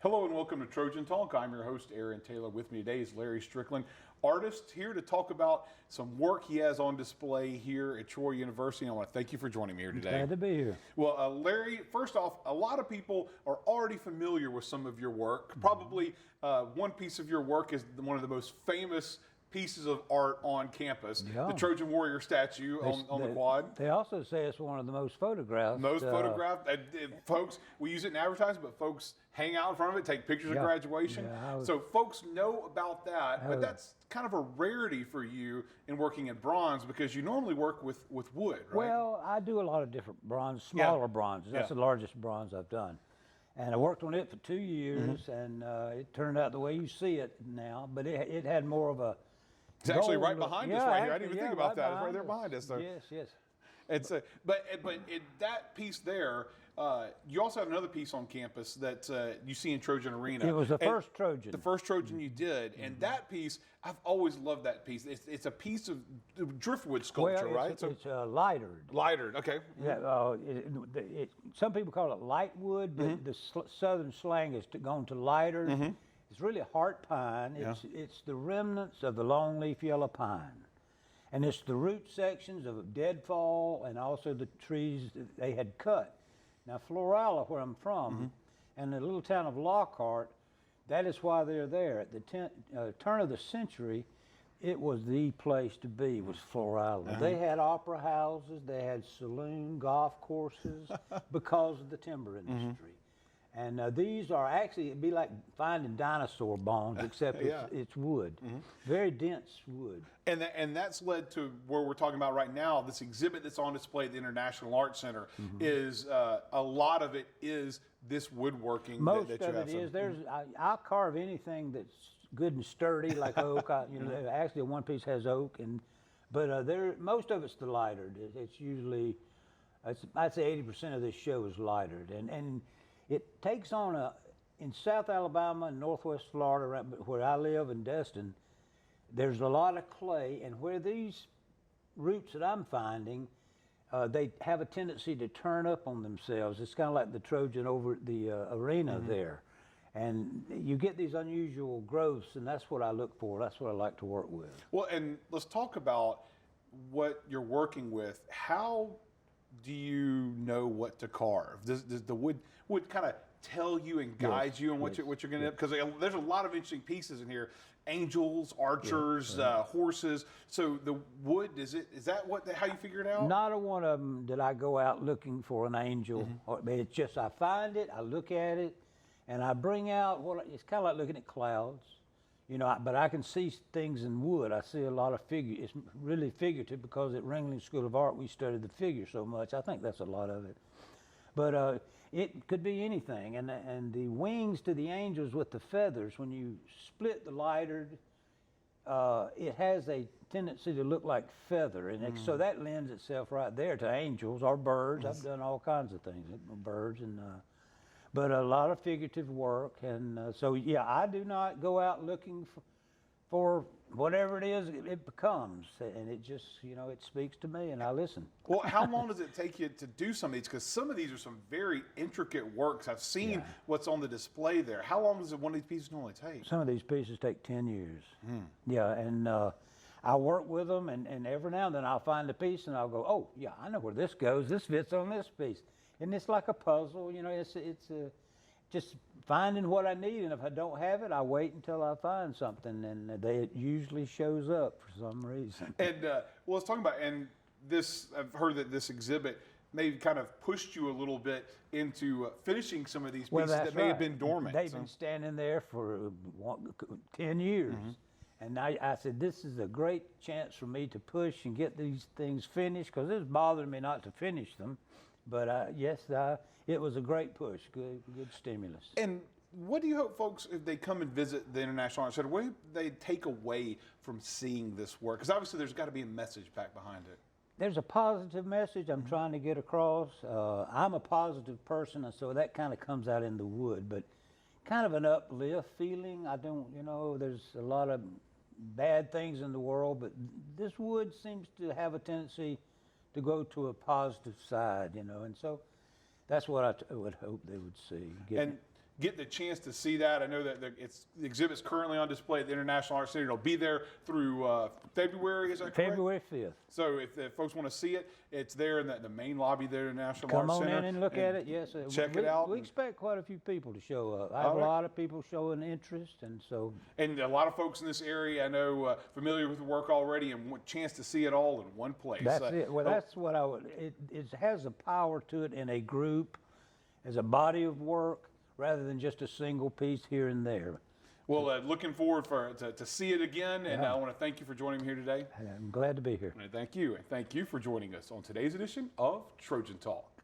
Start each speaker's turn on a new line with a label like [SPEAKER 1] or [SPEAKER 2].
[SPEAKER 1] Hello and welcome to Trojan Talk. I'm your host, Aaron Taylor. With me today is Larry Strickland, artist, here to talk about some work he has on display here at Troy University. I want to thank you for joining me here today.
[SPEAKER 2] Glad to be here.
[SPEAKER 1] Well, Larry, first off, a lot of people are already familiar with some of your work. Probably one piece of your work is one of the most famous pieces of art on campus, the Trojan Warrior statue on the quad.
[SPEAKER 2] They also say it's one of the most photographed.
[SPEAKER 1] Most photographed. Folks, we use it in advertising, but folks hang out in front of it, take pictures of graduation. So folks know about that, but that's kind of a rarity for you in working in bronze because you normally work with wood, right?
[SPEAKER 2] Well, I do a lot of different bronze, smaller bronzes. That's the largest bronze I've done. And I worked on it for 2 years, and it turned out the way you see it now, but it had more of a
[SPEAKER 1] It's actually right behind us right here. I didn't even think about that. It's right there behind us. So.
[SPEAKER 2] Yes.
[SPEAKER 1] It's but that piece there, you also have another piece on campus that you see in Trojan Arena.
[SPEAKER 2] It was the first Trojan.
[SPEAKER 1] The first Trojan you did, and that piece, I've always loved that piece. It's a piece of driftwood sculpture, right?
[SPEAKER 2] It's lightered.
[SPEAKER 1] Lightered, okay.
[SPEAKER 2] Yeah, some people call it light wood, but the southern slang has gone to lighter. It's really heart pine. It's the remnants of the longleaf yellow pine. And it's the root sections of deadfall and also the trees that they had cut. Now, Florala, where I'm from, and the little town of Lockhart, that is why they're there. At the turn of the century, it was the place to be, was Florala. They had opera houses, they had saloon, golf courses, because of the timber industry. And these are actually, it'd be like finding dinosaur bones, except it's wood, very dense wood.
[SPEAKER 1] And that's led to where we're talking about right now. This exhibit that's on display at the International Art Center is a lot of it is this woodworking.
[SPEAKER 2] Most
[SPEAKER 1] that
[SPEAKER 2] of
[SPEAKER 1] you have
[SPEAKER 2] it is. I'll carve anything that's good and sturdy, like oak. Actually, one piece has oak, but most of it's the lightered. It's usually, I'd say 80% of this show is lightered, and it takes on in South Alabama and Northwest Florida, where I live in Destin, there's a lot of clay, and where these roots that I'm finding, they have a tendency to turn up on themselves. It's kind of like the Trojan over at the arena there. And you get these unusual growths, and that's what I look for. That's what I like to work with.
[SPEAKER 1] Well, and let's talk about what you're working with. How do you know what to carve? Does the wood kind of tell you and guide you on what you're going to? Because there's a lot of interesting pieces in here: angels, archers, horses. So the wood is that how you figure it out?
[SPEAKER 2] Not a one of them did I go out looking for an angel. It's just I find it, I look at it, and I bring out it's kind of like looking at clouds. But I can see things in wood. I see a lot of figure. It's really figurative because at Ringling School of Art we studied the figure so much. I think that's a lot of it. But it could be anything. And the wings to the angels with the feathers, when you split the lightered, it has a tendency to look like feather. And so that lends itself right there to angels or birds. I've done all kinds of things, birds and... but a lot of figurative work, and I do not go out looking for whatever it is it becomes, and it just, it speaks to me, and I listen.
[SPEAKER 1] Well, how long does it take you to do some of these? Because some of these are some very intricate works. I've seen what's on the display there. How long does one of these pieces normally take?
[SPEAKER 2] Some of these pieces take 10 years. Yeah, and I work with them, and every now and then I'll find a piece, and I'll go, oh, yeah, I know where this goes. This fits on this piece. And it's like a puzzle, it's just finding what I need, and if I don't have it, I wait until I find something, and it usually shows up for some reason.
[SPEAKER 1] And let's talk about, and this, I've heard that this exhibit maybe kind of pushed you a little bit into finishing some of these pieces that may have been dormant.
[SPEAKER 2] They've been standing there for 10 years. And I said, this is a great chance for me to push and get these things finished, because it's bothering me not to finish them. But it was a great push, good stimulus.
[SPEAKER 1] And what do you hope folks, if they come and visit the International Art Center, what do they take away from seeing this work? Because obviously there's got to be a message packed behind it.
[SPEAKER 2] There's a positive message I'm trying to get across. I'm a positive person, and so that kind of comes out in the wood, but kind of an uplift feeling. There's a lot of bad things in the world, but this wood seems to have a tendency to go to a positive side, and so that's what I would hope they would see.
[SPEAKER 1] And get the chance to see that. I know that the exhibit's currently on display at the International Art Center. It'll be there through February, is that correct?
[SPEAKER 2] February 5th.
[SPEAKER 1] So if folks want to see it, it's there in the main lobby there at the National
[SPEAKER 2] Come
[SPEAKER 1] Art
[SPEAKER 2] on
[SPEAKER 1] Center.
[SPEAKER 2] in and look at it, yes.
[SPEAKER 1] Check it out.
[SPEAKER 2] We expect quite a few people to show up. I have
[SPEAKER 1] All
[SPEAKER 2] a
[SPEAKER 1] right.
[SPEAKER 2] lot of people showing interest, and so
[SPEAKER 1] And a lot of folks in this area, I know, familiar with the work already and want a chance to see it all in one place.
[SPEAKER 2] that's it. Well, that's what I would, it has a power to it in a group, as a body of work, rather than just a single piece here and there.
[SPEAKER 1] Well, looking forward to see it again, and I want to thank you for joining me here today.
[SPEAKER 2] I'm glad to be here.
[SPEAKER 1] And thank you for joining us on today's edition of Trojan Talk.